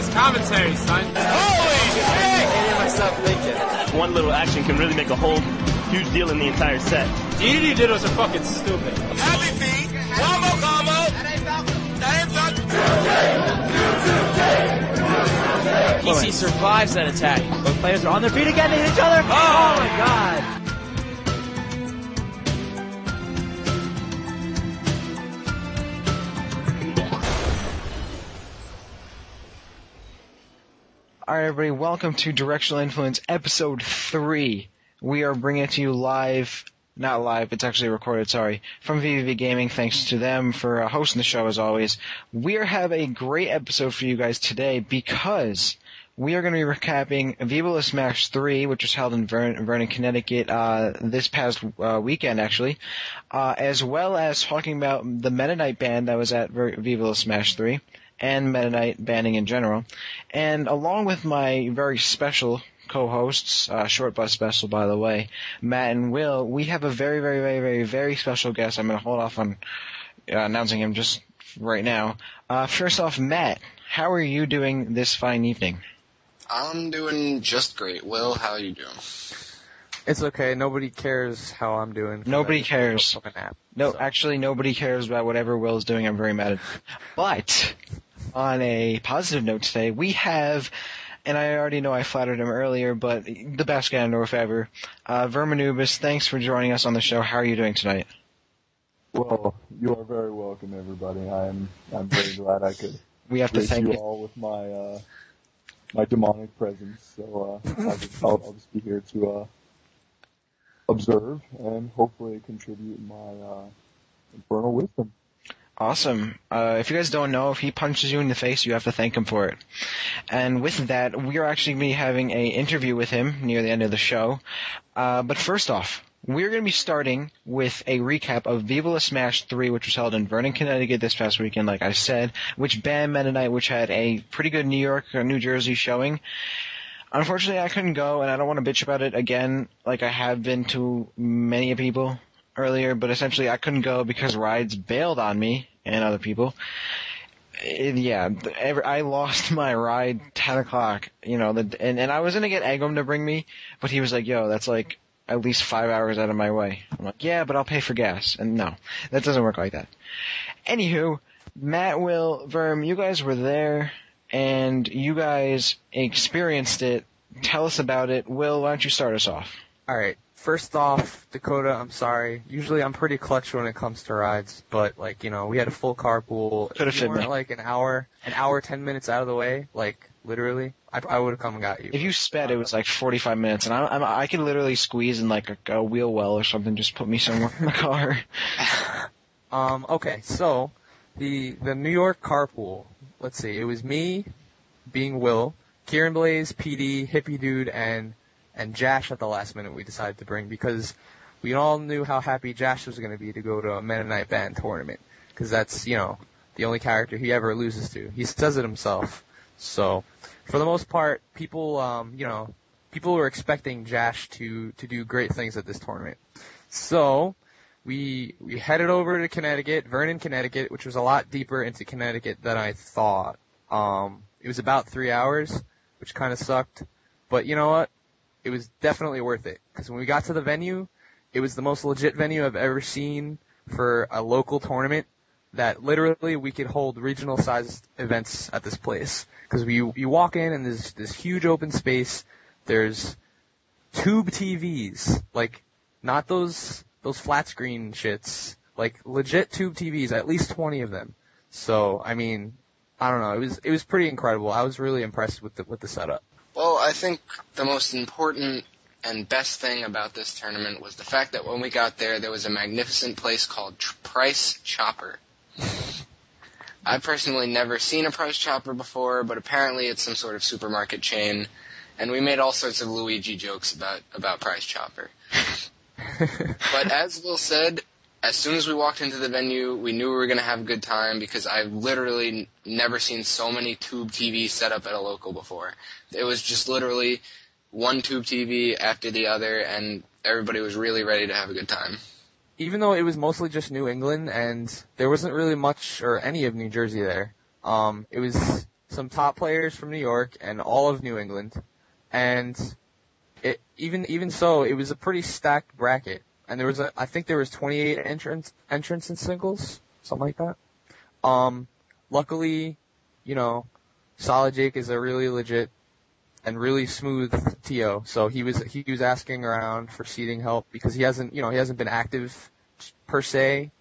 It's commentary, son. Holy shit! I hear myself thinking. One little action can really make a whole huge deal in the entire set. The you did was fucking stupid. Happy feet, combo combo. PC survives that attack. Both players are on their feet again. They hit each other. Oh my god. Alright everybody, welcome to Directional Influence Episode 3. We are bringing it to you live, not live, it's actually recorded, sorry, from VVV Gaming. Thanks to them for hosting the show as always. We have a great episode for you guys today because we are going to be recapping Viva La Smash III, which was held in Vernon, Connecticut this past weekend actually, as well as talking about the Metaknight band that was at Viva La Smash III. And Metaknight banning in general. And along with my very special co-hosts, short but special by the way, Matt and Will, we have a very, very, very, very, very special guest. I'm going to hold off on announcing him just right now. First off, Matt, how are you doing this fine evening? I'm doing just great. Will, how are you doing? It's okay. Nobody cares how I'm doing. Nobody cares. No, so. Actually, nobody cares about whatever Will's doing. I'm very mad at. But on a positive note today, we have, and I already know I flattered him earlier, but the best guy in North ever, Vermanubis. Thanks for joining us on the show. How are you doing tonight? Well, you are very welcome, everybody. I'm very glad I could. We have to thank you all with my my demonic presence. So I'll just be here to observe and hopefully contribute my infernal wisdom. Awesome. If you guys don't know, if he punches you in the face, you have to thank him for it. And with that, we are actually going to be having an interview with him near the end of the show. But first off, we're going to be starting with a recap of Viva La Smash III, which was held in Vernon, Connecticut this past weekend, like I said, which banned Metaknight, which had a pretty good New York or New Jersey showing. Unfortunately, I couldn't go, and I don't want to bitch about it again like I have been to many people earlier, but essentially I couldn't go because Rides bailed on me and other people. I lost my ride 10 o'clock, and I was going to get Eggum to bring me, but he was like, yo, that's like at least 5 hours out of my way. I'm like, yeah, but I'll pay for gas. And no, that doesn't work like that. Anywho, Matt, Will, Verm, you guys were there, and you guys experienced it. Tell us about it. Will, why don't you start us off? Alright, first off, Dakota, I'm sorry. Usually I'm pretty clutch when it comes to rides, but we had a full carpool. Could have fit me. Like an hour, 10 minutes out of the way, like literally, I would have come and got you. If you sped, it was like 45 minutes, and I could literally squeeze in like a wheel well or something, just put me somewhere in the car. Okay, so the New York carpool, let's see, it was me, being Will, Kieran Blaze, PD, Hippie Dude, and Jash at the last minute we decided to bring because we all knew how happy Jash was going to be to go to a Metaknight band tournament because that's, the only character he ever loses to. He says it himself. So, for the most part, people were expecting Jash to do great things at this tournament. So, we headed over to Connecticut, Vernon, Connecticut, which was a lot deeper into Connecticut than I thought. It was about 3 hours, which kind of sucked. But you know what? It was definitely worth it. Because when we got to the venue, it was the most legit venue I've ever seen for a local tournament that literally we could hold regional sized events at this place. Because you walk in and there's this huge open space. There's tube TVs. Like, not those flat screen shits. Like, legit tube TVs, at least 20 of them. So, I mean, I don't know. It was pretty incredible. I was really impressed with the setup. Well, I think the most important and best thing about this tournament was the fact that when we got there was a magnificent place called Price Chopper. I've personally never seen a Price Chopper before, but apparently it's some sort of supermarket chain, and we made all sorts of Luigi jokes about Price Chopper. But as Will said, as soon as we walked into the venue, we knew we were going to have a good time because I've literally never seen so many tube TVs set up at a local before. It was just literally one tube TV after the other, and everybody was really ready to have a good time. Even though it was mostly just New England, and there wasn't really much or any of New Jersey there, it was some top players from New York and all of New England, and even so, it was a pretty stacked bracket. And I think there was 28 entrants in singles, something like that. Luckily, Solid Jake is a really legit and really smooth TO. So he was asking around for seating help because he hasn't been active per se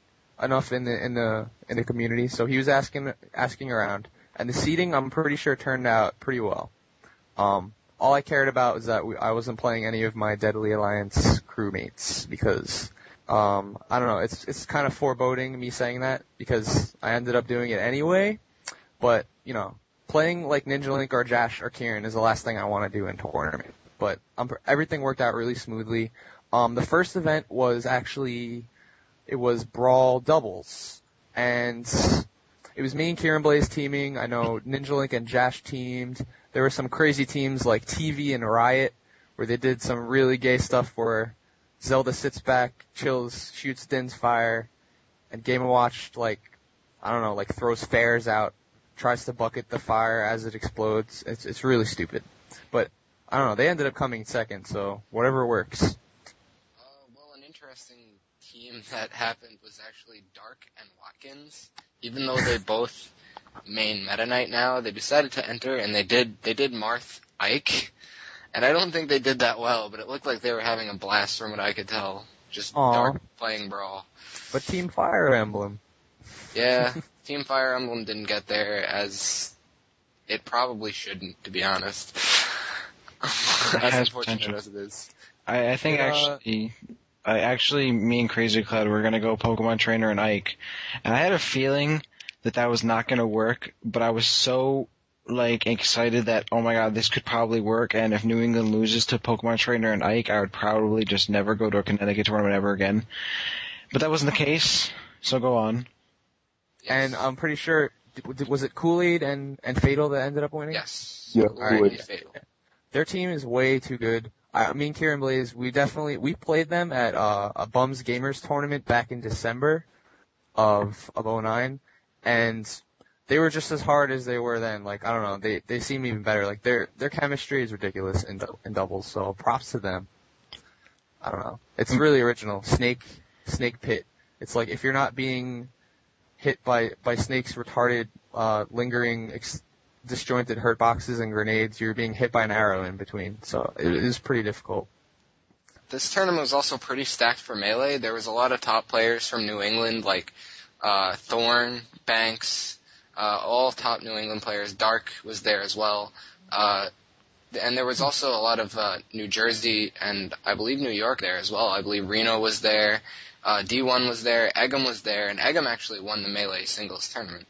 enough in the community. So he was asking around, and the seating I'm pretty sure turned out pretty well. All I cared about was that I wasn't playing any of my Deadly Alliance crewmates because I don't know, it's kind of foreboding me saying that because I ended up doing it anyway. But playing like Ninja Link or Jash or Kieran is the last thing I want to do in tournament. But everything worked out really smoothly. The first event was it was Brawl doubles, and it was me and Kieran Blaze teaming. I know Ninja Link and Jash teamed. There were some crazy teams like TV and Riot, where they did some really gay stuff where Zelda sits back, chills, shoots Din's fire, and Game & Watch, throws fares out, tries to bucket the fire as it explodes. It's really stupid. But, I don't know, they ended up coming second, so whatever works. Well, an interesting team that happened was actually Dark and Watkins. Even though they both main Metaknight now, they decided to enter, and they did Marth Ike. And I don't think they did that well, but it looked like they were having a blast from what I could tell. Just Dark playing Brawl. But Team Fire Emblem. Yeah, Team Fire Emblem didn't get there as it probably shouldn't, to be honest. As unfortunate as it is. I think actually me and Crazy Cloud were going to go Pokemon Trainer and Ike. And I had a feeling that was not going to work, but I was so excited that, oh my god, this could probably work, and if New England loses to Pokemon Trainer and Ike, I would probably just never go to a Connecticut tournament ever again. But that wasn't the case, so go on. Yes. And I'm pretty sure, was it Kool-Aid and Fatal that ended up winning? Yes. Yeah, Alright, Fatal. Their team is way too good. Me and Kieran Blaze, we played them at a Bums Gamers tournament back in December of 2009, and they were just as hard as they were then. I don't know, they seem even better. Their chemistry is ridiculous in doubles, so props to them. I don't know. It's really original. Snake Pit. It's like if you're not being hit by Snake's retarded, lingering, disjointed hurt boxes and grenades, you're being hit by an arrow in between. So it is pretty difficult. This tournament was also pretty stacked for Melee. There was a lot of top players from New England, like Thorn, Banks, all top New England players. Dark was there as well. And there was also a lot of New Jersey and I believe New York there as well. I believe Reno was there. D1 was there. Eggum was there. And Eggum actually won the Melee singles tournament.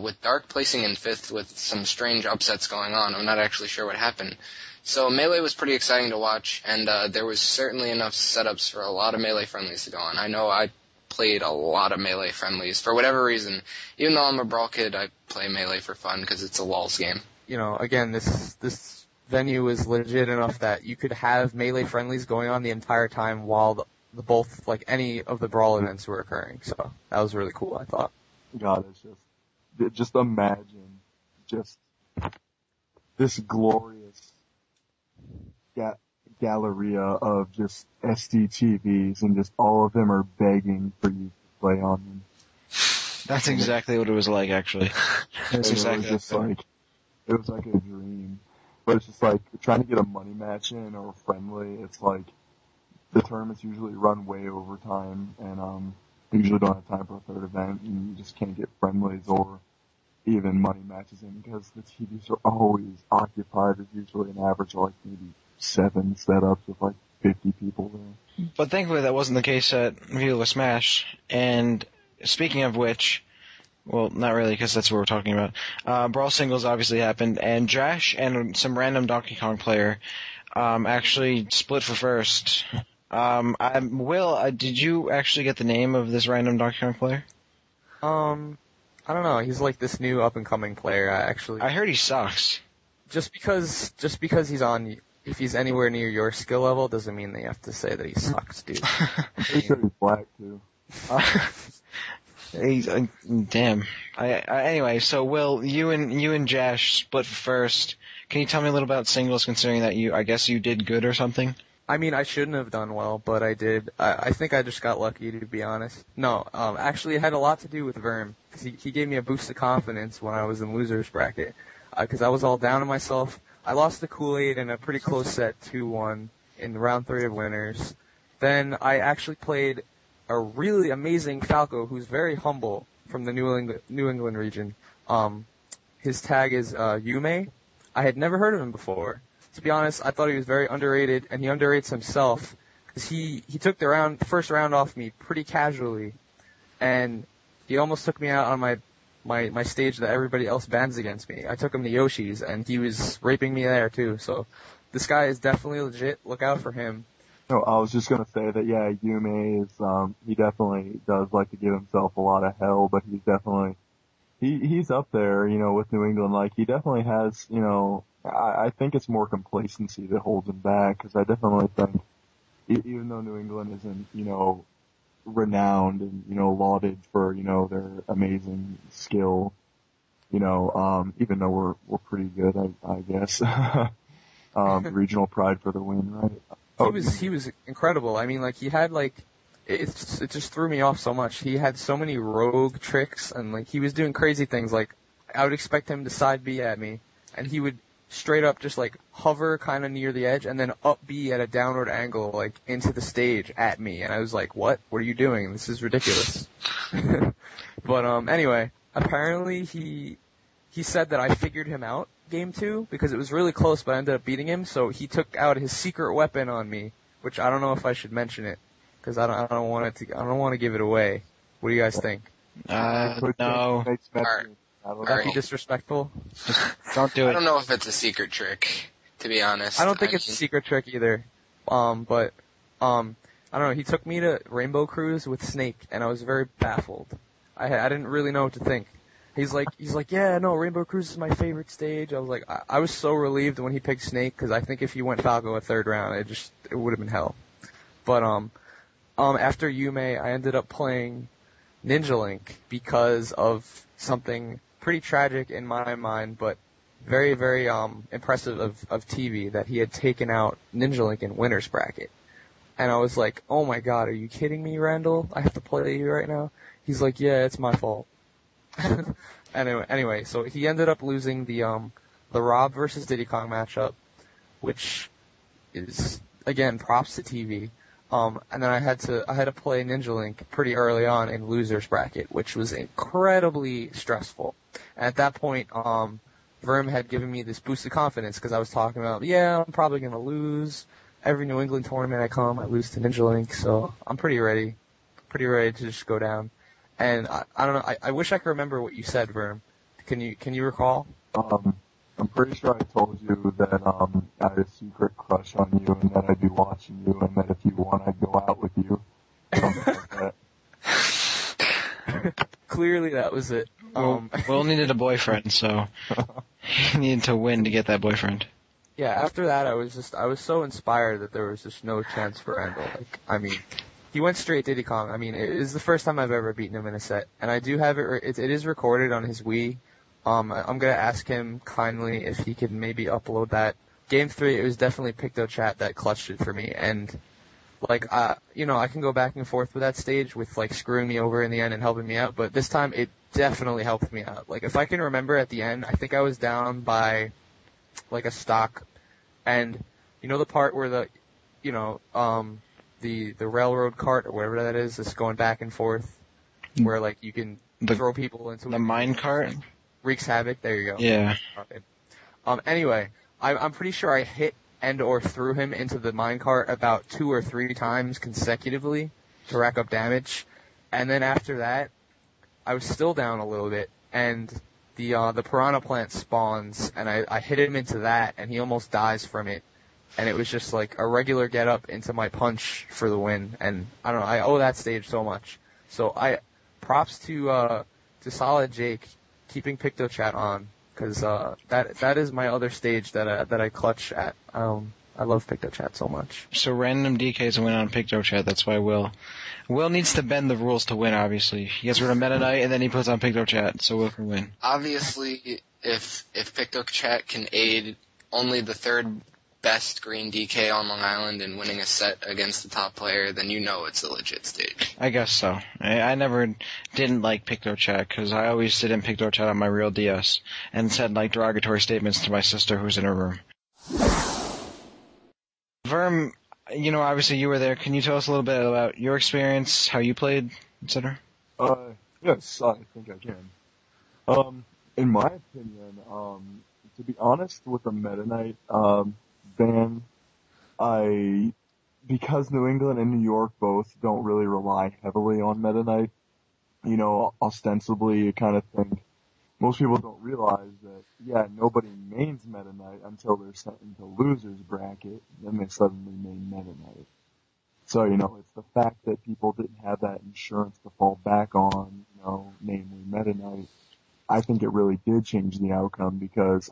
With Dark placing in 5th with some strange upsets going on. I'm not actually sure what happened. So Melee was pretty exciting to watch, and there was certainly enough setups for a lot of Melee friendlies to go on. I know I played a lot of Melee friendlies for whatever reason. Even though I'm a Brawl kid, I play Melee for fun because it's a LOLs game. Again, this venue is legit enough that you could have Melee friendlies going on the entire time while any of the Brawl events were occurring. So that was really cool, I thought. God, it's just imagine this glorious galleria of just SDTVs, and just all of them are begging for you to play on them. That's exactly what it was like, actually. It was like a dream. But it's just like trying to get a money match in or a friendly. It's like the tournaments usually run way over time, and you usually don't have time for a third event, and you just can't get friendlies or even money matches in because the TVs are always occupied. There's usually an average of maybe 7 setups with 50 people there. But thankfully that wasn't the case at Viva La Smash. And speaking of which, well, not really, because that's what we're talking about. Brawl singles obviously happened, and Jash and some random Donkey Kong player actually split for first. Will, did you actually get the name of this random Donkey Kong player? I don't know. He's like this new up-and-coming player, actually. I heard he sucks. Just because if he's anywhere near your skill level doesn't mean that you have to say that he sucks, dude. I'm pretty sure he's black, too. Damn. Anyway, so Will, you and Josh split first. Can you tell me a little about singles, considering that I guess you did good or something? I mean, I shouldn't have done well, but I did. I think I just got lucky, to be honest. No, actually, it had a lot to do with Verm. He gave me a boost of confidence when I was in losers bracket. Because I was all down on myself. I lost the Kool-Aid in a pretty close set, 2-1, in round 3 of winners. Then I actually played a really amazing Falco who's very humble from the New England region. His tag is Yume. I had never heard of him before. To be honest, I thought he was very underrated, and he underrates himself because he took the first round off me pretty casually, and he almost took me out on my stage that everybody else bans against me. I took him to Yoshi's, and he was raping me there too. So this guy is definitely legit. Look out for him. No, I was just gonna say that yeah, Yume is he definitely does like to give himself a lot of hell, but he's definitely he's up there, with New England. Like he definitely has, I think it's more complacency that holds him back, because I definitely think even though New England isn't, renowned and, lauded for, their amazing skill, even though we're pretty good, I guess. Regional pride for the win, right? He was incredible. I mean, he had it just threw me off so much. He had so many rogue tricks, and he was doing crazy things. I would expect him to side B at me, and he would straight up just hover kind of near the edge, and then up B at a downward angle into the stage at me. And I was like, what are you doing? This is ridiculous. But anyway, apparently he said that I figured him out game 2 because it was really close, but I ended up beating him. So he took out his secret weapon on me, which I don't know if I should mention it because I don't want to give it away. What do you guys think? No. Would that be disrespectful? Don't do it. I don't know if it's a secret trick, to be honest. I don't think it's a secret trick either. But I don't know. He took me to Rainbow Cruise with Snake, and I was very baffled. I didn't really know what to think. He's like, yeah, no, Rainbow Cruise is my favorite stage. I was like, I was so relieved when he picked Snake, because I think if he went Falco a third round, it would have been hell. But after Yume, I ended up playing Ninja Link because of something pretty tragic in my mind, but very, very impressive of TV, that he had taken out Ninja Link in winners bracket. And I was like, oh my god, are you kidding me, Randall? I have to play you right now? He's like, yeah, it's my fault. Anyway, so he ended up losing the R.O.B versus Diddy Kong matchup, which is, again, props to TV. And then I had to play Ninja Link pretty early on in losers bracket, which was incredibly stressful. And at that point, Verm had given me this boost of confidence because I was talking about, yeah, I'm probably gonna lose every New England tournament I come. I lose to Ninja Link, so I'm pretty ready to just go down. And I don't know. I wish I could remember what you said, Verm. Can you recall? I'm pretty sure I told you that I had a secret crush on you, and that I'd be watching you, and that if you won, I'd go out with you. Something like that. Clearly, that was it. Will needed a boyfriend, so he needed to win to get that boyfriend. Yeah. After that, I was so inspired that there was just no chance for Randall. He went straight Diddy Kong. It is the first time I've ever beaten him in a set, and I do have it. It is recorded on his Wii. I'm gonna ask him kindly if he could maybe upload that. Game 3, it was definitely PictoChat that clutched it for me, and I can go back and forth with that stage with screwing me over in the end and helping me out, but this time it definitely helped me out. If I can remember at the end, I think I was down by a stock, and the part where the railroad cart or whatever that is going back and forth, where you can throw people into the mine cart. Wreaks havoc. There you go. Yeah. Okay. Anyway, I'm pretty sure I hit and or threw him into the minecart about 2 or 3 times consecutively to rack up damage, and then after that, I was still down a little bit, and the piranha plant spawns, and I hit him into that, and he almost dies from it, and it was just a regular get up into my punch for the win, and I don't know, I owe that stage so much. So props to Solid Jake keeping PictoChat on, because that is my other stage that I clutch at. I love PictoChat so much. So random DKs win on PictoChat. That's why Will needs to bend the rules to win. Obviously, he gets rid of Metaknight and then he puts on PictoChat, so Will can win. Obviously, if PictoChat can aid only the third best green DK on Long Island in winning a set against the top player, then you know it's a legit stage. I guess so. I never didn't like PictoChat because I always did in PictoChat on my real DS and said like derogatory statements to my sister who's in her room. Verm, obviously you were there. Can you tell us a little bit about your experience, how you played, etc.? Yes, I think I can. In my opinion, to be honest, with the Metaknight ban, because New England and New York both don't really rely heavily on Metaknight, ostensibly you kind of think most people don't realize that, nobody mains Metaknight until they're sent into loser's bracket, then they suddenly main Metaknight. So, it's the fact that people didn't have that insurance to fall back on, namely Metaknight. I think it really did change the outcome because,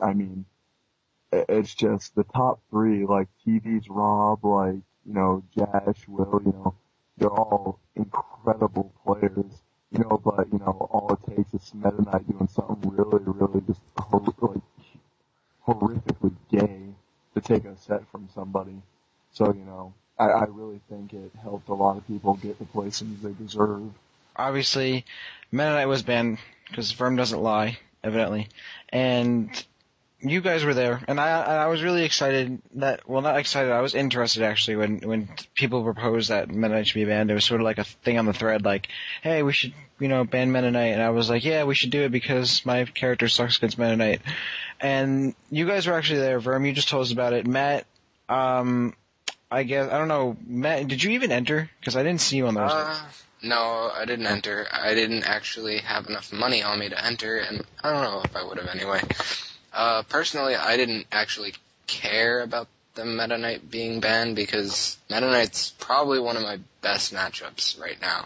it's just the top three, like TV's R.O.B, like, Jash, Will, they're all incredible players, but, all it takes is Metaknight doing something really, really just, horrifically gay to take a set from somebody. So, I really think it helped a lot of people get the placings they deserve. Obviously, Metaknight was banned because Verm doesn't lie, evidently, and you guys were there, and I was really excited not excited, I was interested actually when people proposed that Metaknight should be banned. It was sort of like a thing on the thread, like, hey, we should, ban Metaknight, and I was like, yeah, we should do it because my character sucks against Metaknight. And you guys were actually there, Verm, you just told us about it. Matt, I guess, I don't know, Matt, did you even enter? Because I didn't see you on those. No, I didn't enter. I didn't actually have enough money on me to enter, and I don't know if I would have anyway. Personally, I didn't actually care about the Metaknight being banned because Metaknight's probably one of my best matchups right now.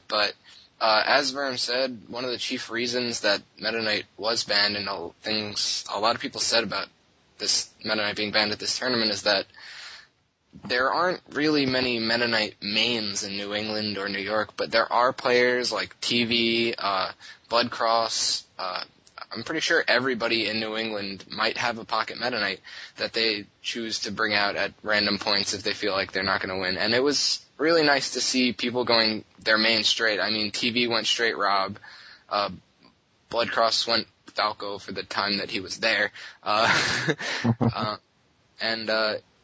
But as Verm said, one of the chief reasons that Metaknight was banned and a lot of people said about this Metaknight being banned at this tournament is that there aren't really many Metaknight mains in New England or New York, but there are players like TV, Bloodcross, I'm pretty sure everybody in New England might have a pocket Metaknight that they choose to bring out at random points if they feel like they're not going to win. And it was really nice to see people going their main straight. TV went straight R.O.B. Bloodcross went Falco for the time that he was there. And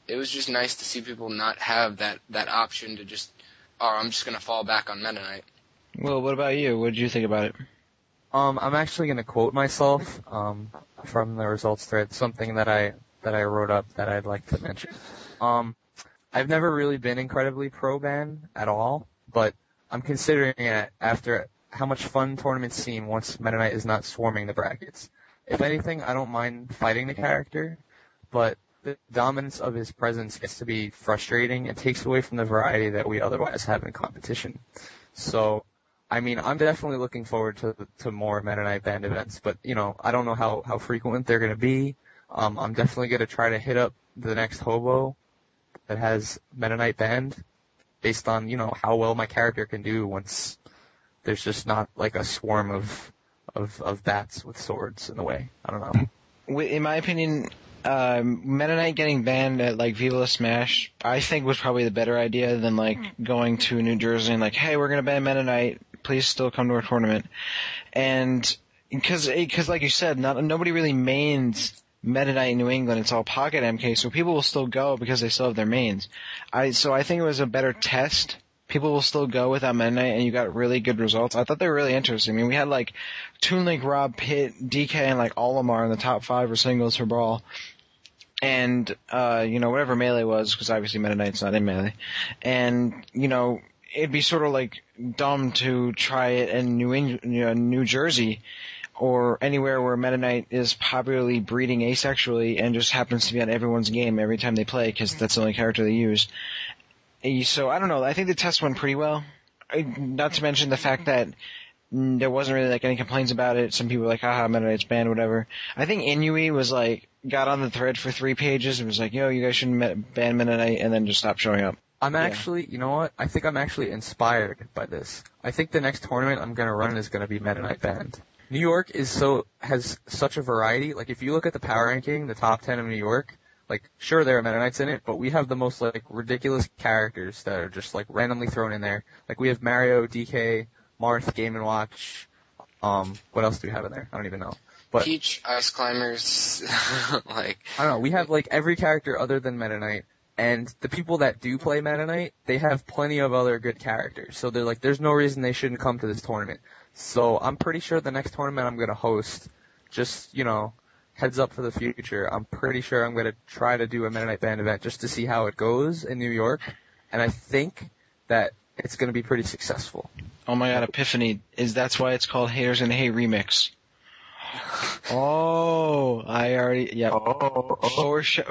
it was just nice to see people not have that option to just, I'm just going to fall back on Metaknight. Well, what about you? What did you think about it? I'm actually going to quote myself from the results thread, something that I wrote up that I'd like to mention. I've never really been incredibly pro-ban at all, but I'm considering it after how much fun tournaments seem once Metaknight is not swarming the brackets. If anything, I don't mind fighting the character, but the dominance of his presence gets to be frustrating and takes away from the variety that we otherwise have in competition. So, I'm definitely looking forward to more Metaknight banned events, but, I don't know how frequent they're going to be. I'm definitely going to try to hit up the next hobo that has Metaknight banned based on, how well my character can do once there's just not like a swarm of bats with swords in the way. I don't know. In my opinion, Metaknight getting banned at like Viva La Smash, I think was probably the better idea than like going to New Jersey and like, hey, we're going to ban Metaknight. Please still come to our tournament. And because like you said, nobody really mains Metaknight in New England. It's all pocket MK, so people will still go because they still have their mains. So I think it was a better test. People will still go without Metaknight, and you got really good results. I thought they were really interesting. We had like Toon Link, R.O.B, Pitt, DK, and like Olimar in the top 5 for singles for Brawl. And, whatever Melee was, because obviously Metaknight's not in Melee. And, it'd be sort of like dumb to try it in New Jersey or anywhere where Metaknight is popularly breeding asexually and just happens to be on everyone's game every time they play because that's the only character they use. So I don't know. I think the test went pretty well. Not to mention the fact that there wasn't really like any complaints about it. Some people were like, haha, Meta Knight's banned, whatever. I think Inui was like, got on the thread for 3 pages and was like, yo, you guys shouldn't ban Meta Knight, and then just stopped showing up. I'm actually, you know what? I think I'm actually inspired by this. I think the next tournament I'm gonna run is gonna be Meta Knight banned. New York has such a variety. Like, if you look at the power ranking, the top 10 of New York, like, sure, there are Meta Knights in it, but we have the most, like, ridiculous characters that are just, like, randomly thrown in there. Like, we have Mario, DK, Marth, Game & Watch. What else do we have in there? I don't even know. But Peach, Ice Climbers, like... I don't know. We have, like, every character other than Meta Knight. And the people that do play Meta Knight, they have plenty of other good characters. So they're like, there's no reason they shouldn't come to this tournament. So I'm pretty sure the next tournament I'm going to host, just, you know, heads up for the future, I'm pretty sure I'm going to try to do a Meta Knight band event just to see how it goes in New York. And I think that it's going to be pretty successful. Oh my god, Epiphany. That's why it's called Haters and Hate Remix. Oh, I already, yep.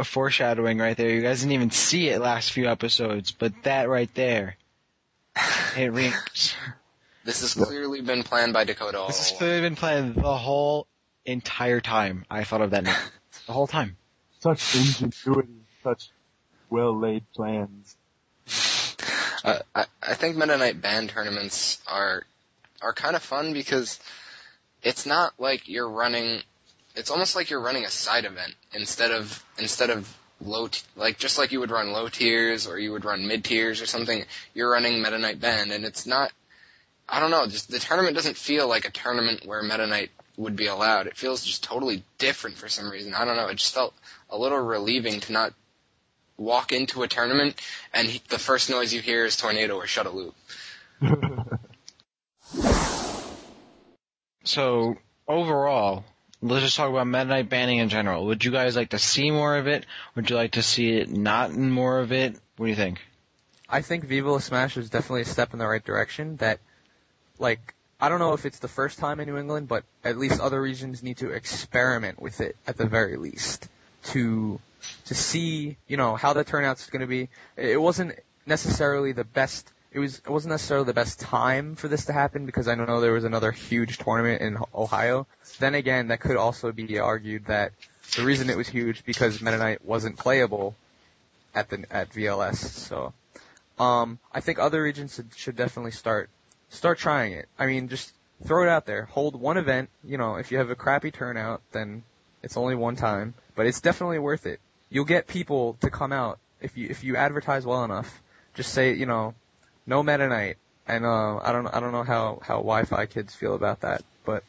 Foreshadowing right there. You guys didn't even see it last few episodes, but that right there. Hate Remix. This has clearly been planned by Dakota all This has clearly been planned the whole entire time. I thought of that name. The whole time. Such ingenuity, such well-laid plans. I think Meta Knight band tournaments are kind of fun because it's not like you're running. It's almost like you're running a side event instead of like just like you would run low tiers or you would run mid tiers or something. You're running Meta Knight band, and it's not. I don't know. Just the tournament doesn't feel like a tournament where Meta Knight would be allowed. It feels just totally different for some reason. I don't know. It just felt a little relieving to not walk into a tournament and the first noise you hear is Tornado or Shuttle Loop. So, overall, let's just talk about Meta Knight banning in general. Would you guys like to see more of it? Would you like to see it not in more of it? What do you think? I think Viva La Smash is definitely a step in the right direction. That, like, I don't know if it's the first time in New England, but at least other regions need to experiment with it at the very least to see, you know, how the turnout's going to be. It wasn't necessarily the best. It wasn't necessarily the best time for this to happen because I know there was another huge tournament in Ohio. Then again, that could also be argued that the reason it was huge because Meta Knight wasn't playable at VLS. So, I think other regions should definitely start trying it. I mean, just throw it out there. Hold one event. You know, if you have a crappy turnout, then it's only one time, but it's definitely worth it. You'll get people to come out if you advertise well enough. Just say, you know, no Meta Knight, and I don't know how Wi-Fi kids feel about that, but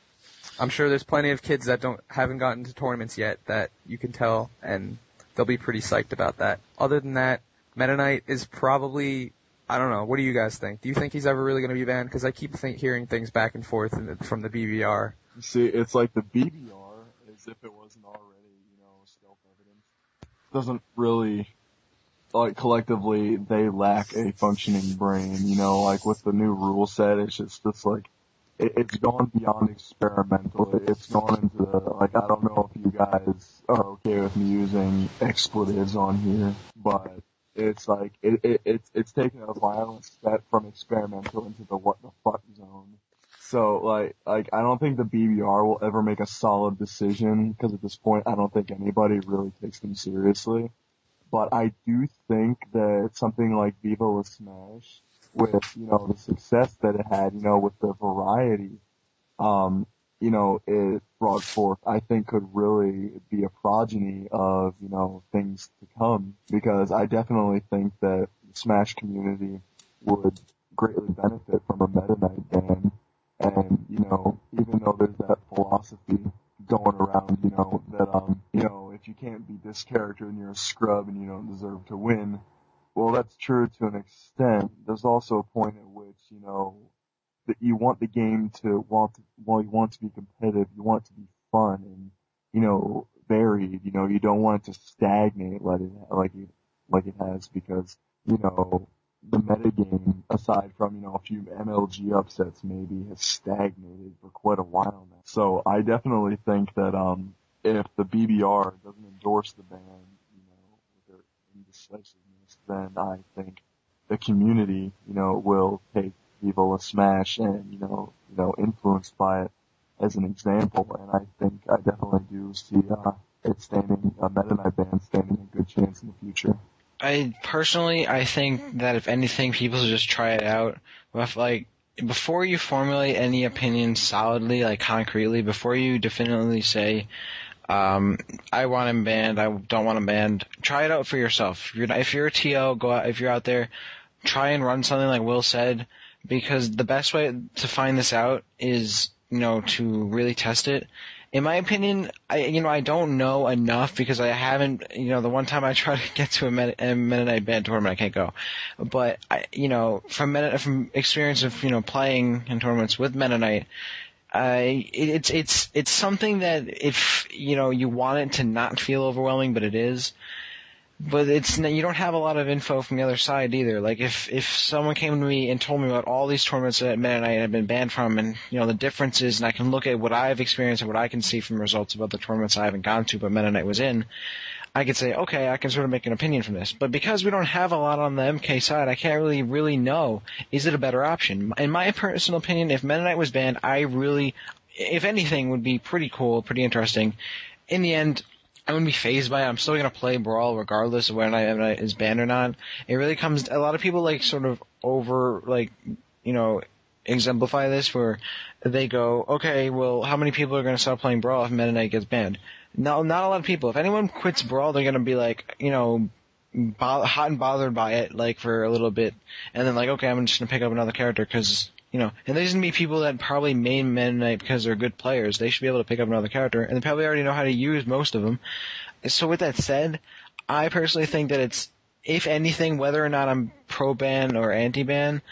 I'm sure there's plenty of kids that haven't gotten to tournaments yet that you can tell, and they'll be pretty psyched about that. Other than that, Meta Knight is probably, I don't know. What do you guys think? Do you think he's ever really going to be banned? Because I keep hearing things back and forth from the BBR. See, it's like the BBR, as if it wasn't already, you know, self-evident, doesn't really, like, collectively, they lack a functioning brain, you know, like, with the new rule set, it's just like, it's gone beyond experimental, it's gone into the, like, I don't know if you guys are okay with me using expletives on here, but it's like, it's taken a violent step from experimental into the what the fuck zone. So, like, I don't think the BBR will ever make a solid decision, because at this point, I don't think anybody really takes them seriously. But I do think that something like Viva La Smash, with, you know, the success that it had, you know, with the variety, you know, it brought forth, I think could really be a progeny of, you know, things to come. Because I definitely think that the Smash community would greatly benefit from a Meta Knight ban. And, you know, even though there's that philosophy going around, you know, that, you know, if you can't beat this character and you're a scrub and you don't deserve to win, well, that's true to an extent. There's also a point at which, you know, that you want the game to you want to be competitive, you want it to be fun and, you know, varied, you know, you don't want it to stagnate like it has, because, you know, the metagame, aside from, you know, a few MLG upsets maybe, has stagnated for quite a while now. So I definitely think that, if the BBR doesn't endorse the ban, you know, with their indecisiveness, then I think the community, you know, will take Viva La Smash and, influenced by it as an example. And I think I definitely do see, it standing, Meta Knight ban standing a good chance in the future. I think that if anything, people should just try it out. Before you formulate any opinion solidly, like concretely, before you definitively say, I want him banned, I don't want him banned, try it out for yourself. If you're a TO, go out, if you're out there, try and run something like Will said, because the best way to find this out is, to really test it. In my opinion, I don't know enough because I haven't, the one time I tried to get to a Meta Knight band tournament, I can't go. But from experience of, playing in tournaments with Meta Knight, it's something that if, you want it to not feel overwhelming, but it is. But you don't have a lot of info from the other side either. Like if someone came to me and told me about all these tournaments that Meta Knight have been banned from, and the differences, and I can look at what I've experienced and what I can see from results about the tournaments I haven't gone to, but Meta Knight was in, I could say, okay, I can sort of make an opinion from this. But because we don't have a lot on the MK side, I can't really know, is it a better option? In my personal opinion, if Meta Knight was banned, if anything, would be pretty cool, pretty interesting. In the end, I wouldn't be fazed by it. I'm still going to play Brawl regardless of whether Meta Knight is banned or not. It really comes, a lot of people exemplify this where they go, okay, well, how many people are going to stop playing Brawl if Meta Knight gets banned? No, not a lot of people. If anyone quits Brawl, they're going to be hot and bothered by it, for a little bit, and then okay, I'm just going to pick up another character because, and there's going to be people that probably main Meta Knight because they're good players. They should be able to pick up another character, and they probably already know how to use most of them. So with that said, I personally think that it's, if anything, whether or not I'm pro-ban or anti-ban,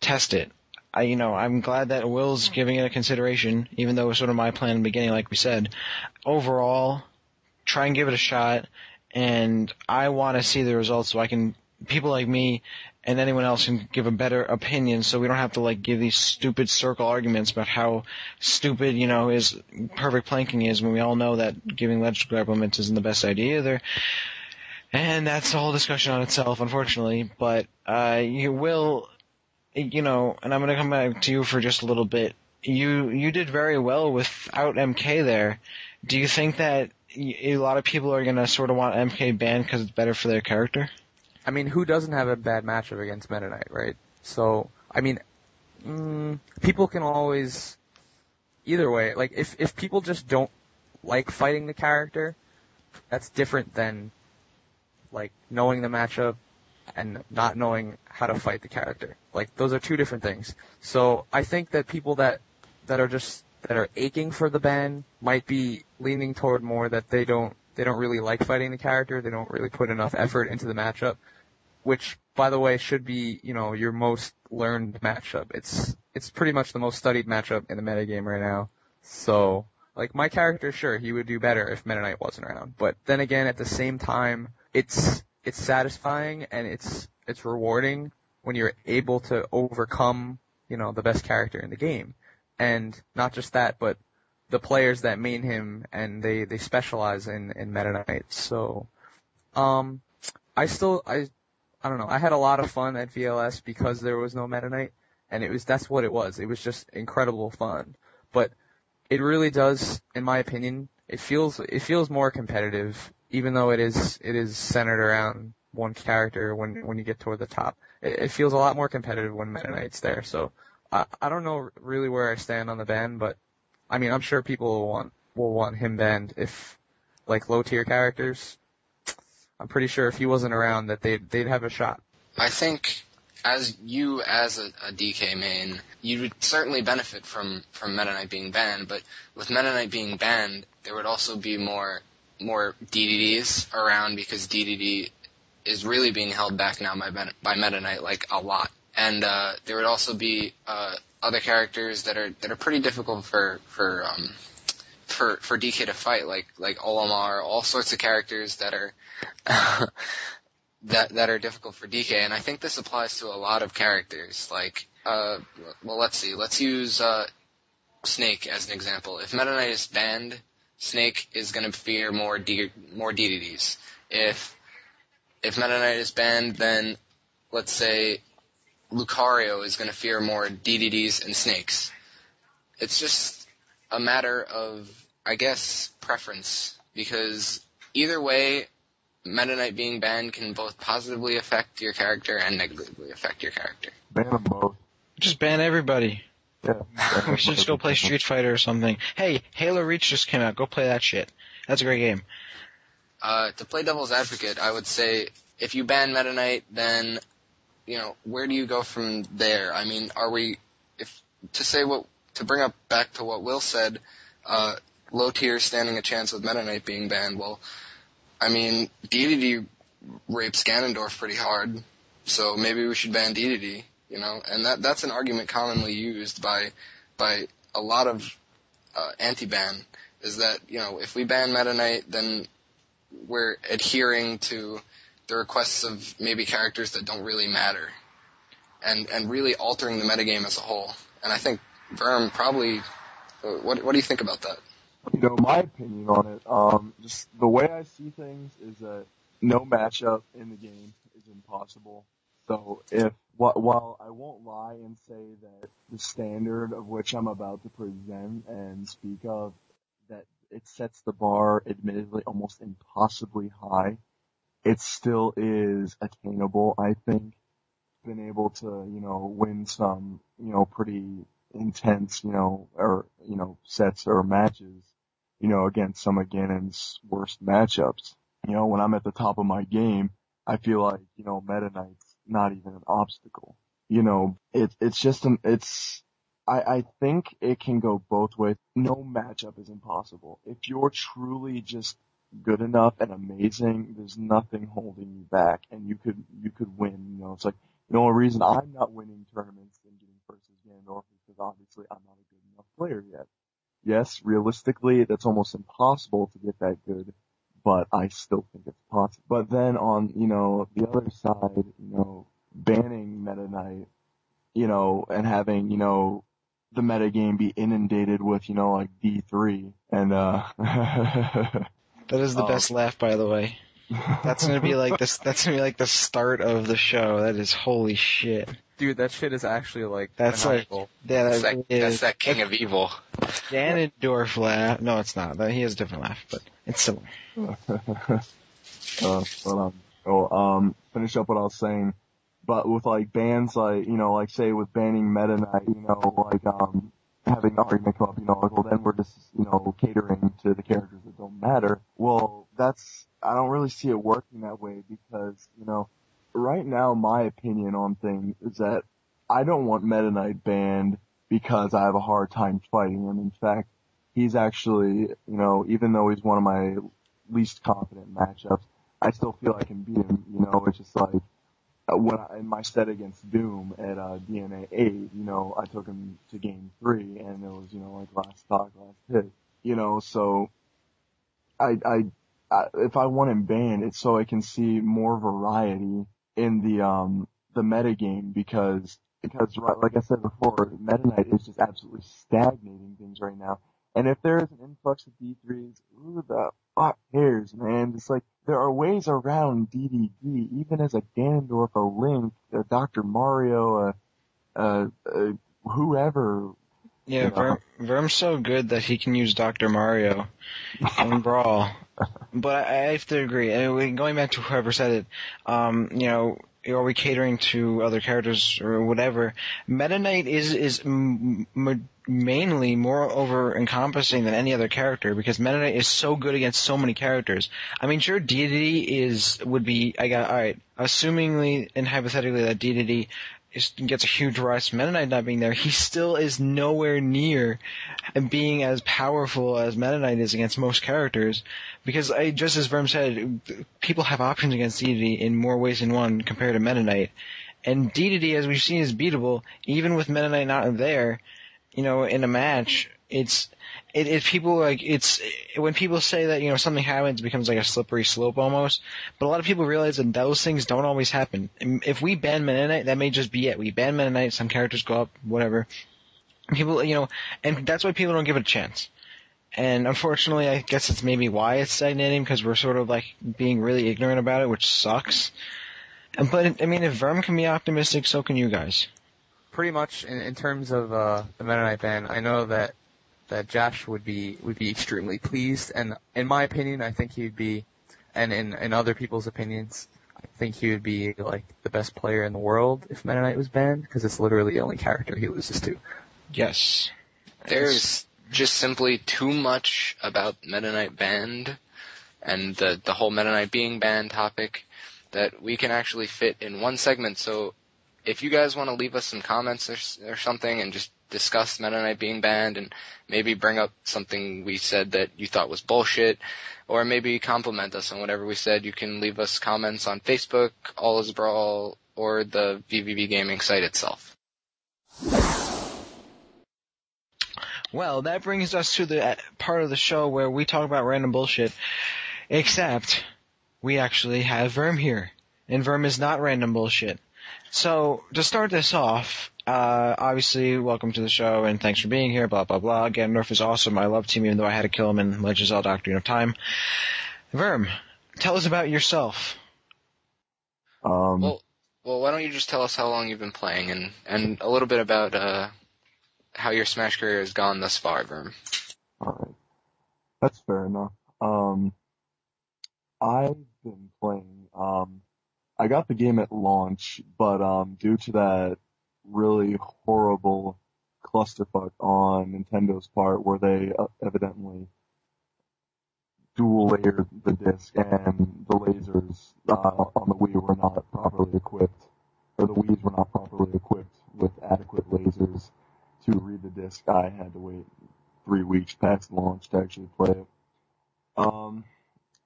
test it. I'm glad that Will's giving it a consideration, even though it was sort of my plan in the beginning, like we said. Overall, try and give it a shot, and I want to see the results so people like me and anyone else can give a better opinion, so we don't have to give these stupid circle arguments about how stupid, is perfect planking is, when we all know that giving electrical implements isn't the best idea either. And that's a whole discussion on itself, unfortunately. But you will, and I'm going to come back to you for just a little bit. You did very well without MK there. Do you think that a lot of people are going to sort of want MK banned because it's better for their character? I mean, who doesn't have a bad matchup against Meta Knight, right? So, I mean, people can always, either way, if people just don't like fighting the character, that's different than, knowing the matchup and not knowing how to fight the character. Those are two different things. So, I think that people that are aching for the ban might be leaning toward more that they don't really like fighting the character, they don't really put enough effort into the matchup. Which, by the way, should be, your most learned matchup. It's pretty much the most studied matchup in the metagame right now. So, my character, sure, he would do better if Meta Knight wasn't around. But then again, at the same time, it's satisfying and it's rewarding when you're able to overcome, the best character in the game. And not just that, but the players that main him and they specialize in Meta Knight. So, I don't know. I had a lot of fun at VLS because there was no Meta Knight, and that's what it was. It was just incredible fun. But it really does, in my opinion, it feels more competitive, even though it is centered around one character when you get toward the top. It feels a lot more competitive when Meta Knight's there. So I don't know really where I stand on the ban, but I mean, I'm sure people will want him banned if low tier characters. I'm pretty sure if he wasn't around that they'd have a shot. I think as a DK main, you would certainly benefit from Meta Knight being banned, but with Meta Knight being banned, there would also be more DDDs around because DDD is really being held back now by Meta Knight a lot. And there would also be other characters that are pretty difficult for DK to fight, like Olimar, all sorts of characters that are that are difficult for DK, and I think this applies to a lot of characters. Let's see, let's use Snake as an example. If Meta Knight is banned, Snake is going to fear more DDDs. If Meta Knight is banned, then let's say Lucario is going to fear more DDDs and snakes. It's just a matter of, I guess, preference, because either way, Meta Knight being banned can both positively affect your character and negatively affect your character. Ban them both. Just ban everybody. Yeah. We should just go play Street Fighter or something. Hey, Halo Reach just came out. Go play that shit. That's a great game. To play devil's advocate, I would say if you ban Meta Knight, then, where do you go from there? I mean, to bring up back to what Will said, low tier standing a chance with Meta Knight being banned. Well, I mean, DDD rapes Ganondorf pretty hard, so maybe we should ban DDD, and that's an argument commonly used by a lot of anti-ban, is that, if we ban Meta Knight, then we're adhering to the requests of maybe characters that don't really matter, and really altering the metagame as a whole. And I think Verm probably, what do you think about that? My opinion on it, just the way I see things is that no matchup in the game is impossible. So while I won't lie and say that the standard of which I'm about to present and speak of, that it sets the bar admittedly almost impossibly high, it still is attainable, I think. Been able to, win some, pretty intense, sets or matches, against some of Ganon's worst matchups. When I'm at the top of my game, I feel like, Meta Knight's not even an obstacle. I think it can go both ways. No matchup is impossible. If you're truly just good enough and amazing, there's nothing holding you back, and you could win. It's like, the only reason I'm not winning tournaments and getting first as Ganondorf is because obviously I'm not a good enough player yet. Yes, realistically, that's almost impossible to get that good, but I still think it's possible. But then on, the other side, banning Meta Knight, and having, the metagame be inundated with, like D3 and, That is the best laugh, by the way. That's gonna be like this. That's gonna be like the start of the show. That is holy shit. Dude, that shit is actually that's maniacal. That's that king of evil. Ganondorf laugh. No, it's not. He has a different laugh, but it's similar. Finish up what I was saying. But with bans like say with banning Meta Knight, having the argument come up, well then we're just, catering to the characters that don't matter. Well, I don't really see it working that way because, right now my opinion on things is that I don't want Meta Knight banned because I have a hard time fighting him. In fact, he's actually, even though he's one of my least confident matchups, I still feel I can beat him, it's just like, in my set against Doom at DNA 8, I took him to game 3, and it was, last stock, last hit. So if I want him banned, it's so I can see more variety in the metagame because like I said before, Meta Knight is just absolutely stagnating things right now. And if there is an influx of D3s, who the fuck cares, man? It's like, there are ways around DDD, even as a Ganondorf, a Link, a Dr. Mario, whoever. Yeah, Verm's so good that he can use Dr. Mario in Brawl. But I have to agree. And going back to whoever said it, are we catering to other characters or whatever? Meta Knight is mainly more over-encompassing than any other character because Meta Knight is so good against so many characters. I mean, sure, DDD would be, alright, assumingly and hypothetically that DDD gets a huge rush, Meta Knight not being there, he still is nowhere near being as powerful as Meta Knight is against most characters, because just as Verm said, people have options against DDD in more ways than one compared to Meta Knight. And DDD, as we've seen, is beatable, even with Meta Knight not there, in a match. When people say that, something happens, it becomes like a slippery slope almost. But a lot of people realize that those things don't always happen. If we ban Meta Knight, that may just be it. We ban Meta Knight, some characters go up, whatever. People, and that's why people don't give it a chance. And unfortunately, I guess it's maybe why it's stagnating, because we're sort of being really ignorant about it, which sucks. But, I mean, if Verm can be optimistic, so can you guys. Pretty much in terms of the Metaknight ban, I know that Josh would be extremely pleased, and in my opinion, I think he'd be, and in other people's opinions, I think he would be like the best player in the world if Metaknight was banned, because it's literally the only character he loses to. Yes. There's just simply too much about Metaknight banned and the whole Metaknight being banned topic that we can actually fit in one segment. So if you guys want to leave us some comments or something and just discuss Metaknight being banned and maybe bring up something we said that you thought was bullshit, or maybe compliment us on whatever we said, you can leave us comments on Facebook, All Is Brawl, or the VVV Gaming site itself. Well, that brings us to the part of the show where we talk about random bullshit, except we actually have Verm here, and Verm is not random bullshit. So, to start this off, obviously, welcome to the show, and thanks for being here, blah, blah, blah. Ganondorf is awesome. I loved him, even though I had to kill him in Legend of Zelda Ocarina of Time. Verm, tell us about yourself. Well, why don't you just tell us how long you've been playing, and a little bit about how your Smash career has gone thus far, Verm. Alright. That's fair enough. I've been playing, I got the game at launch, but due to that really horrible clusterfuck on Nintendo's part where they evidently dual layered the disc and the lasers on the Wii were not properly equipped, or the Wii's were not properly equipped with adequate lasers to read the disc, I had to wait 3 weeks past launch to actually play it.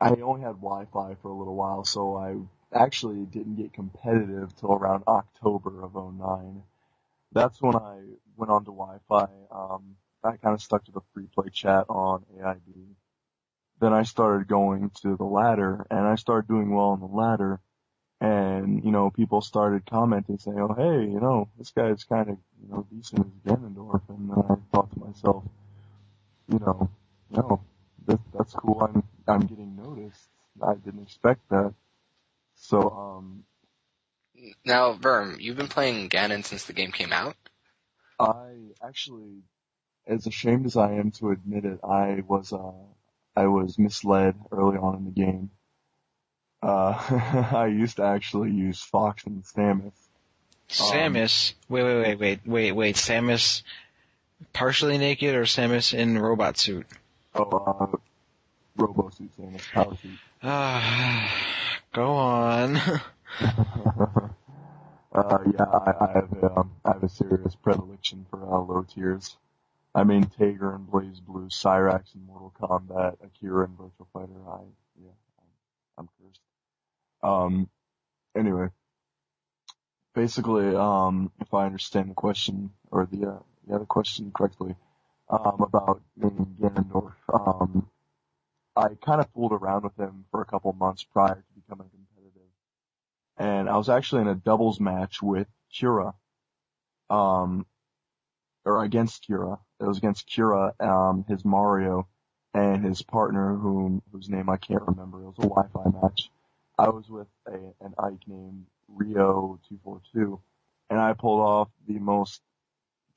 I only had Wi-Fi for a little while, so I actually didn't get competitive till around October of 2009. That's when I went on to Wi-Fi. I kind of stuck to the free play chat on AID. Then I started going to the ladder, and I started doing well on the ladder. And, people started commenting saying, oh, hey, this guy's kind of, decent as Ganondorf. And then I thought to myself, that's cool. I'm getting noticed. I didn't expect that. So, Now, Verm, you've been playing Ganon since the game came out? I actually, as ashamed as I am to admit it, I was misled early on in the game. I used to actually use Fox and Samus. Samus? Wait. Samus partially naked or Samus in robot suit? Robo suit Samus, power suit. Go on. I have a serious predilection for low tiers. I mean, Tager and Blaze Blue, Cyrax in Mortal Kombat, Akira in Virtua Fighter. I'm cursed. Anyway, basically, if I understand the question or the question correctly, about Ganondorf, I kind of fooled around with him for a couple months prior to becoming competitive. And I was actually in a doubles match with Kira, or against Kira. It was against Kira, his Mario, and his partner, whose name I can't remember. It was a Wi-Fi match. I was with an Ike named Rio242, and I pulled off the most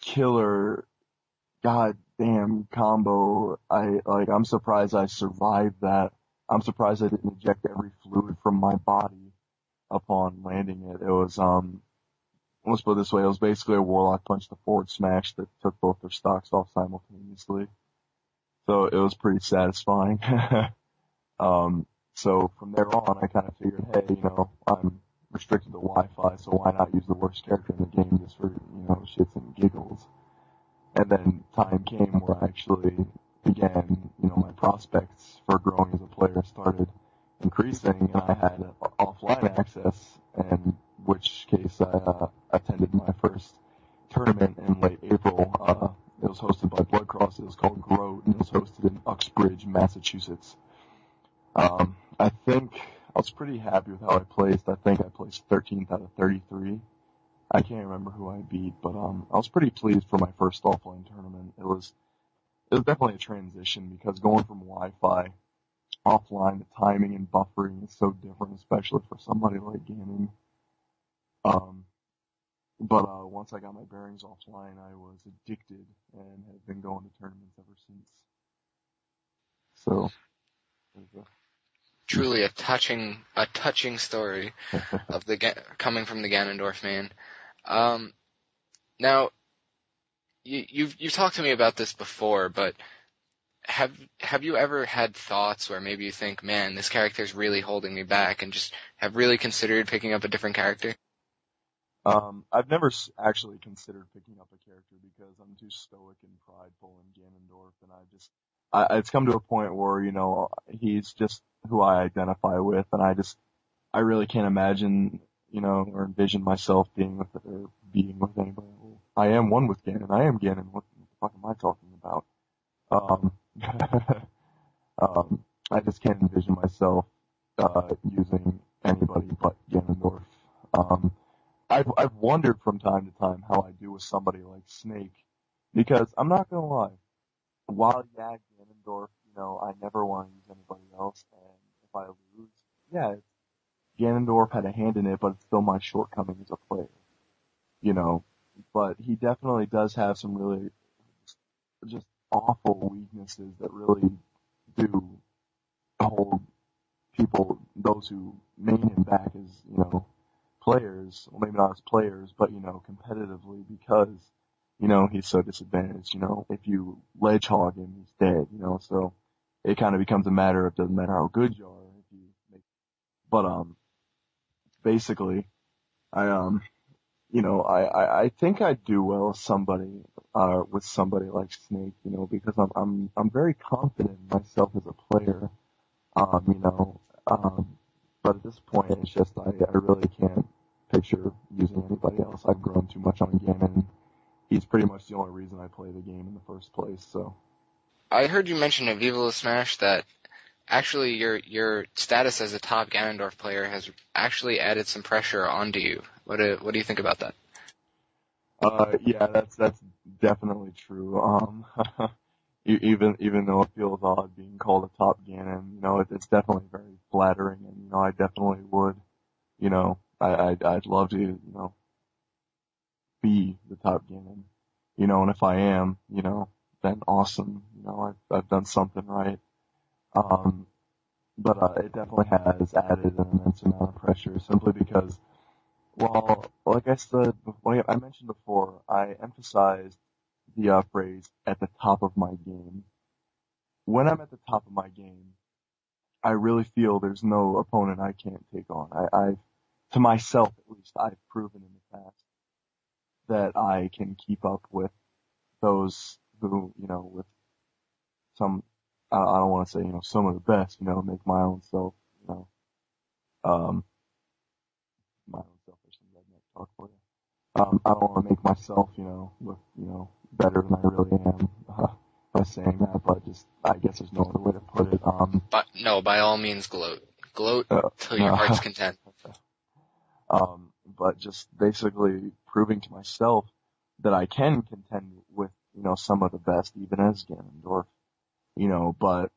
killer goddamn combo. I'm surprised I survived that. I'm surprised I didn't eject every fluid from my body upon landing it. It was, let's put it this way, it was basically a Warlock punch to forward smash that took both their stocks off simultaneously. So it was pretty satisfying. So from there on, I kind of figured, hey, I'm restricted to Wi-Fi, so why not use the worst character in the game just for, shits and giggles. And then time came where I actually began, my prospects for growing as a player started increasing, and I had offline access, in which case I attended my first tournament in late April. It was hosted by Blood Cross. It was called Groat, and it was hosted in Uxbridge, Massachusetts. I think I was pretty happy with how I placed. I think I placed 13th out of 33. I can't remember who I beat, but I was pretty pleased for my first offline tournament. It was definitely a transition because going from Wi-Fi offline, the timing and buffering is so different, especially for somebody like gaming. But once I got my bearings offline, I was addicted and have been going to tournaments ever since. So, Truly a touching story of coming from the Ganondorf man. Now, you've talked to me about this before, but have you ever had thoughts where maybe you think, man, this character's really holding me back, and just have really considered picking up a different character? I've never actually considered picking up a character because I'm too stoic and prideful in Ganondorf, and it's come to a point where, he's just who I identify with, and I really can't imagine, or envision myself being with anybody. I am one with Ganon. I am Ganon. What the fuck am I talking about? I just can't envision myself, using anybody but Ganondorf. I've wondered from time to time how I do with somebody like Snake, because I'm not gonna lie, while Ganondorf, I never want to use anybody else, and if I lose, Ganondorf had a hand in it, but it's still my shortcoming as a player, but he definitely does have some really just awful weaknesses that really do hold people, those who main him back as, players, well maybe not as players, but, competitively, because, he's so disadvantaged, if you ledge hog him, he's dead, so it kind of becomes a matter of, doesn't matter how good you are, but, basically, I think I'd do well with somebody like Snake, because I'm very confident in myself as a player, but at this point, it's just, I really can't picture using anybody else. I've grown too much on Ganon. He's pretty much the only reason I play the game in the first place, so. I heard you mention at Viva La Smash that actually your status as a top Ganondorf player has actually added some pressure onto you. What do you think about that? Yeah, that's definitely true. Even though it feels odd being called a top Ganon, it's definitely very flattering, and, I definitely would, I'd love to, be the top Ganon, and if I am, then awesome, I've done something right. But it definitely has added an immense amount of pressure, simply because, well, like I said, like I mentioned before, I emphasized the phrase "at the top of my game." When I'm at the top of my game, I really feel there's no opponent I can't take on. I've, to myself at least, I've proven in the past that I can keep up with those who, with some, I don't want to say, some of the best, make my own self, my own selfish and redneck talk for you. I don't want to make myself, look, better than I really am, by saying that, but just, I guess there's no other way to put it. But no, by all means gloat. Gloat till your heart's content. But just basically proving to myself that I can contend with, some of the best, even as Ganondorf, but,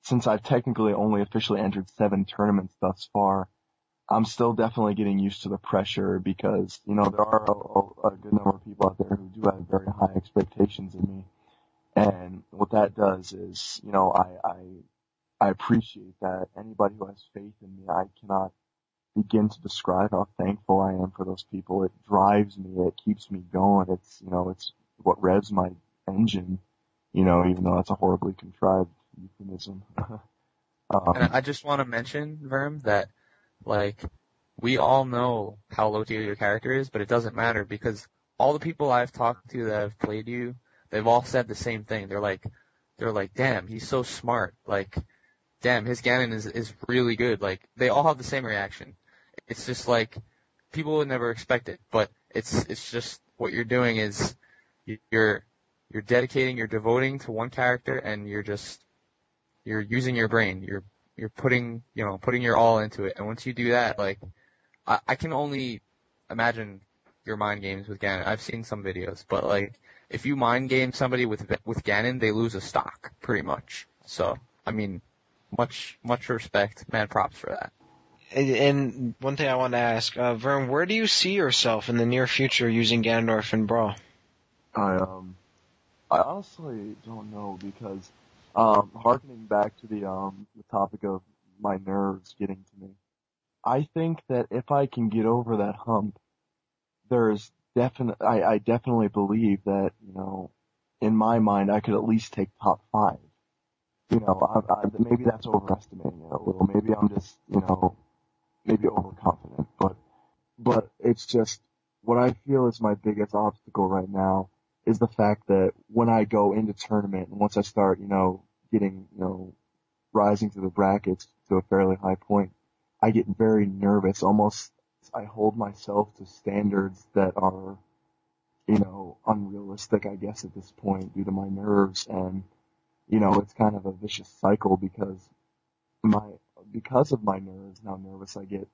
since I've technically only officially entered 7 tournaments thus far, I'm still definitely getting used to the pressure because, there are a good number of people out there who do have very high expectations of me. And what that does is, I appreciate that. Anybody who has faith in me, I cannot begin to describe how thankful I am for those people. It drives me. It keeps me going. It's, it's what revs my engine, even though that's a horribly contrived euphemism. And I just want to mention, Verm, that, we all know how low tier your character is, but it doesn't matter because all the people I've talked to that have played you, they've all said the same thing. They're like, damn, he's so smart. Damn, his Ganon is really good. They all have the same reaction. It's just people would never expect it, but it's just what you're doing is you're dedicating, you're devoting to one character, and you're using your brain. You're putting your all into it. And once you do that, I can only imagine your mind games with Ganon. I've seen some videos, but if you mind game somebody with Ganon, they lose a stock pretty much. So, I mean, much respect, mad props for that. And one thing I want to ask, Verm, where do you see yourself in the near future using Ganondorf and Brawl? I honestly don't know because, harkening back to the topic of my nerves getting to me, I think that if I can get over that hump, there's I definitely believe that, in my mind, I could at least take top 5. Maybe that's overestimating it a little. Maybe I'm just, maybe overconfident, but it's just, what I feel is my biggest obstacle right now is the fact that when I go into tournament, and once I start, getting, rising through the brackets to a fairly high point, I get very nervous. Almost, I hold myself to standards that are, unrealistic, I guess, at this point due to my nerves. And, it's kind of a vicious cycle because of my nerves and how nervous I get.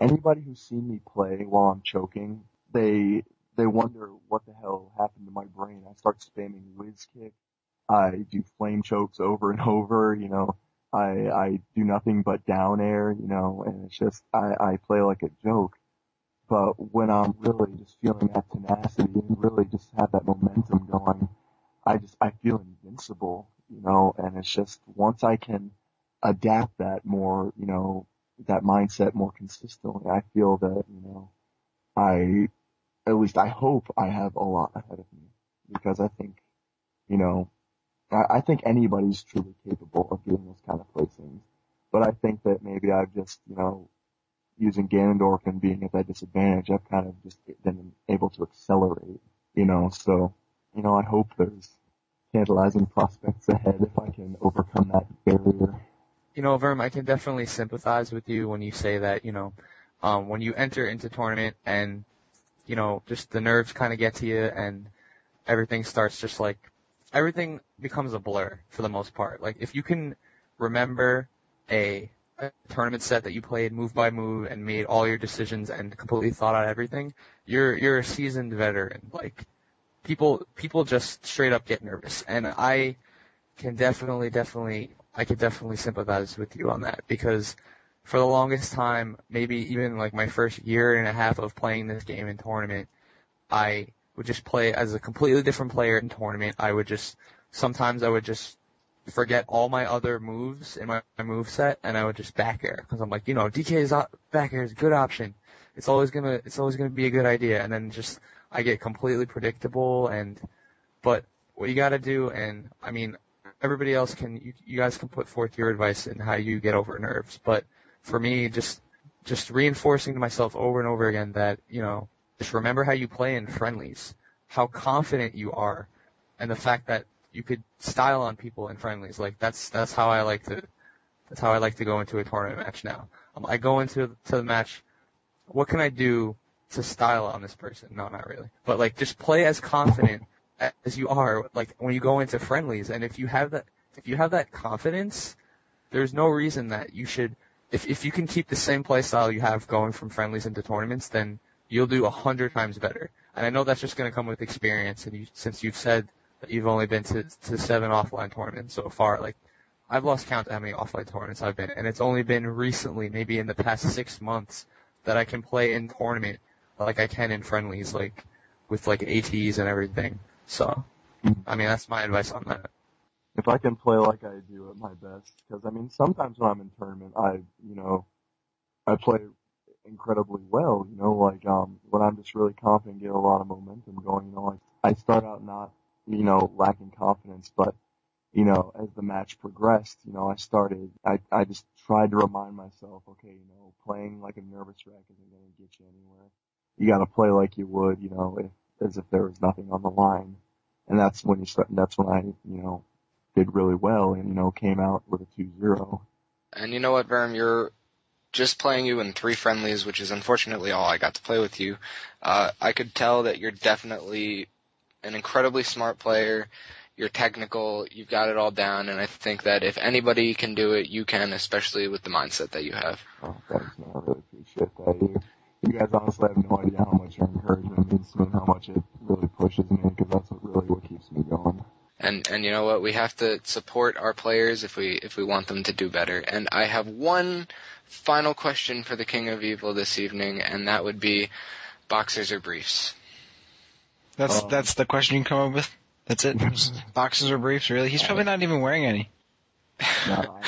Anybody who's seen me play while I'm choking, they wonder what the hell happened to my brain. I start spamming whiz kick. I do flame chokes over and over, I do nothing but down air, and it's just, I play like a joke. But when I'm really just feeling that tenacity and really just have that momentum going, I feel invincible, and it's just, once I can adapt that more, that mindset more consistently, I feel that, at least I hope I have a lot ahead of me, because I think, I think anybody's truly capable of doing those kind of placings. But I think that maybe I've just, using Ganondorf and being at that disadvantage, I've kind of just been able to accelerate, so, I hope there's tantalizing prospects ahead if I can overcome that barrier. Verm, I can definitely sympathize with you when you say that, when you enter into tournament and, just the nerves kind of get to you and everything starts just like, everything becomes a blur for the most part. Like, if you can remember a tournament set that you played move by move and made all your decisions and completely thought out everything, you're a seasoned veteran. Like, people just straight up get nervous. And I could definitely sympathize with you on that, because for the longest time, maybe even like my first year and a half of playing this game in tournament, I would just play as a completely different player in tournament. Sometimes I would just forget all my other moves in my move set, and I would just back air, because I'm like, DK's back air is a good option. It's always gonna be a good idea. And then just, I get completely predictable. But what you gotta do, and I mean, everybody else you guys can put forth your advice in how you get over nerves. But for me, just reinforcing to myself over and over again that, just remember how you play in friendlies, how confident you are, and the fact that you could style on people in friendlies. Like, that's how I like to go into a tournament match now. I go into the match, what can I do to style on this person? No, not really. But like, just play as confident as you are, like, when you go into friendlies. And if you have that confidence, there's no reason that you should, if you can keep the same play style you have going from friendlies into tournaments, then you'll do 100 times better. And I know that's just going to come with experience. And since you've said that you've only been to 7 offline tournaments so far, like, I've lost count of how many offline tournaments I've been, and it's only been recently, maybe in the past 6 months, that I can play in tournament like I can in friendlies, like, with like ATs and everything. So, I mean, that's my advice on that. If I can play like I do at my best, because I mean, sometimes when I'm in tournament, I play incredibly well, like, when I'm just really confident, get a lot of momentum going, like, I start out not, lacking confidence, but, as the match progressed, I just tried to remind myself, okay, playing like a nervous wreck isn't going to get you anywhere. You got to play like you would, as if there was nothing on the line. And that's when I, did really well and, came out with a 2-0. And you know what, Verm, you're just playing you in 3 friendlies, which is unfortunately all I got to play with you. I could tell that you're definitely an incredibly smart player. You're technical. You've got it all down. And I think that if anybody can do it, you can, especially with the mindset that you have. Oh, thanks, man. I really appreciate that. You guys honestly have no idea how much your encouragement means to me and how much it really pushes me, because that's really what keeps me going. And you know what? We have to support our players if we want them to do better. And I have one final question for the King of Evil this evening, and that would be boxers or briefs. That's the question you come up with? That's it? Boxers or briefs, really? He's probably not even wearing any. No,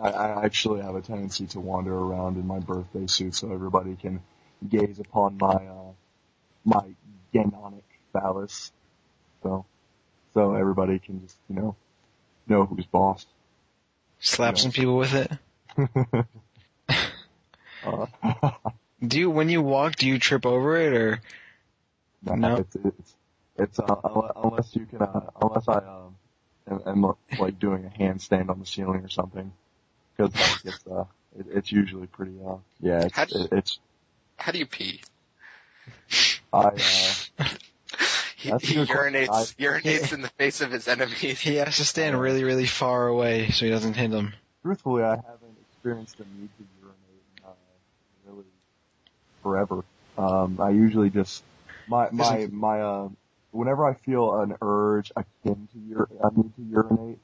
I actually have a tendency to wander around in my birthday suit so everybody can gaze upon my Genonic phallus. So everybody can just, know who's boss. Slap some people with it? When you walk, do you trip over it, or? No. It's unless you can, unless I, am like doing a handstand on the ceiling or something. Cause it's usually pretty, How do you pee? He urinates in the face of his enemies. He has to stand really, really far away so he doesn't hit them. Truthfully, I haven't experienced the need to urinate really forever. I usually just whenever I feel an urge akin to I need to urinate,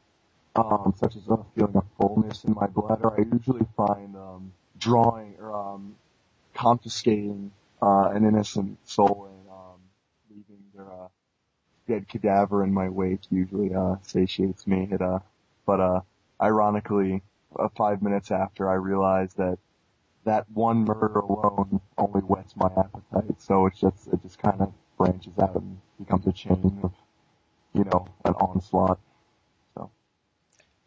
such as a feeling of fullness in my bladder, I usually find drawing or confiscating an innocent soul and leaving their dead cadaver in my wake usually satiates me. But ironically, 5 minutes after, I realized that one murder alone only whets my appetite. So it just kind of branches out and becomes a chain of, an onslaught. So.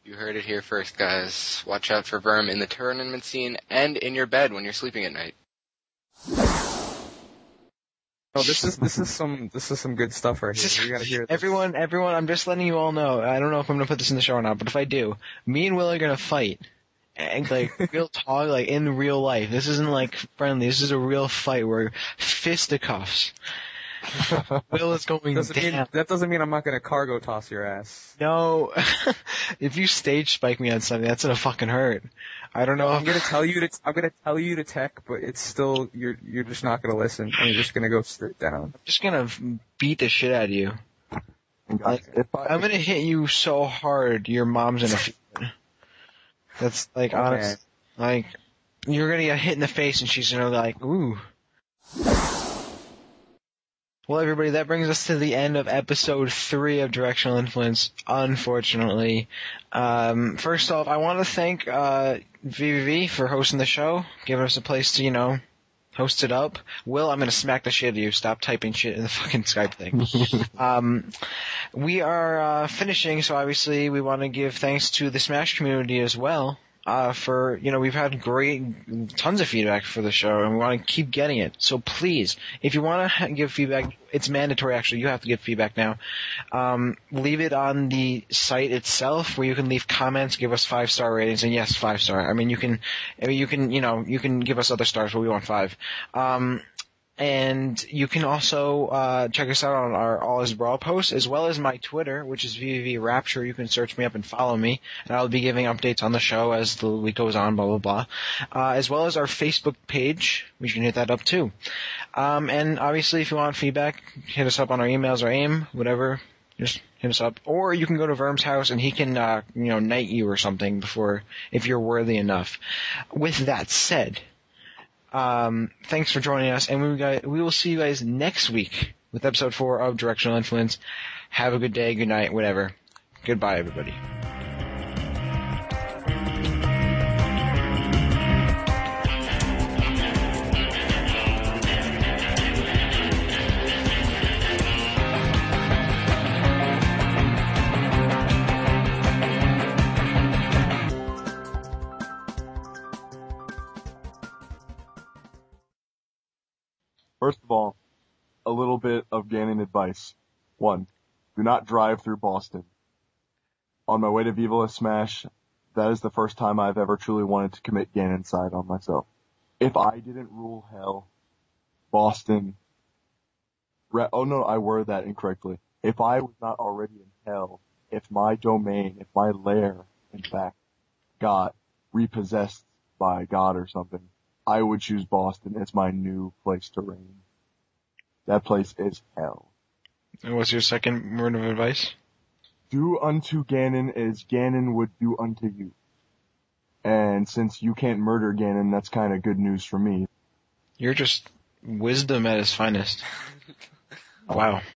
You heard it here first, guys. Watch out for Verm in the tournament scene and in your bed when you're sleeping at night. Oh, this is some good stuff right here. You gotta hear this. Everyone, I'm just letting you all know. I don't know if I'm gonna put this in the show or not, but if I do, me and Will are gonna fight. And we'll talk in real life. This isn't friendly. This is a real fight where fisticuffs. Will is going down. That doesn't mean I'm not gonna cargo toss your ass. No. If you stage spike me on something, that's gonna fucking hurt. I don't know. I'm gonna tell you to tech, but it's still you're just not gonna listen, and you're just gonna go straight down. I'm just gonna beat the shit out of you. I'm gonna hit you so hard, your mom's gonna feel it. That's honest. You're gonna get hit in the face, and she's gonna ooh. Well, everybody, that brings us to the end of episode 3 of Directional Influence, unfortunately. First off, I want to thank VVV for hosting the show, giving us a place to, host it up. Will, I'm going to smack the shit out of you. Stop typing shit in the fucking Skype thing. We are finishing, so obviously we want to give thanks to the Smash community as well. For, we've had tons of feedback for the show, and we want to keep getting it. So please, if you want to give feedback, it's mandatory actually, you have to give feedback now. Leave it on the site itself where you can leave comments, give us 5-star ratings, and yes, 5-star. I mean, you can give us other stars, but we want 5. And you can also check us out on our All Is Brawl post, as well as my Twitter, which is VVV Rapture. You can search me up and follow me, and I'll be giving updates on the show as the week goes on, blah, blah, blah. As well as our Facebook page. We can hit that up, too. And obviously, if you want feedback, hit us up on our emails or AIM, whatever. Just hit us up. Or you can go to Verm's house, and he can, knight you or something if you're worthy enough. With that said, thanks for joining us, and we will see you guys next week with episode 4 of Directional Influence. Have a good day, good night, whatever. Goodbye, everybody. First of all, a little bit of Ganon advice. 1. Do not drive through Boston. On my way to Viva La Smash, that is the first time I've ever truly wanted to commit Ganoncide on myself. If I didn't rule hell, Boston... Oh no, I worded that incorrectly. If I was not already in hell, if my domain, if my lair, in fact, got repossessed by God or something, I would choose Boston as my new place to reign. That place is hell. And what's your second word of advice? do unto Ganon as Ganon would do unto you. And since you can't murder Ganon, that's kind of good news for me. You're just wisdom at its finest. Wow.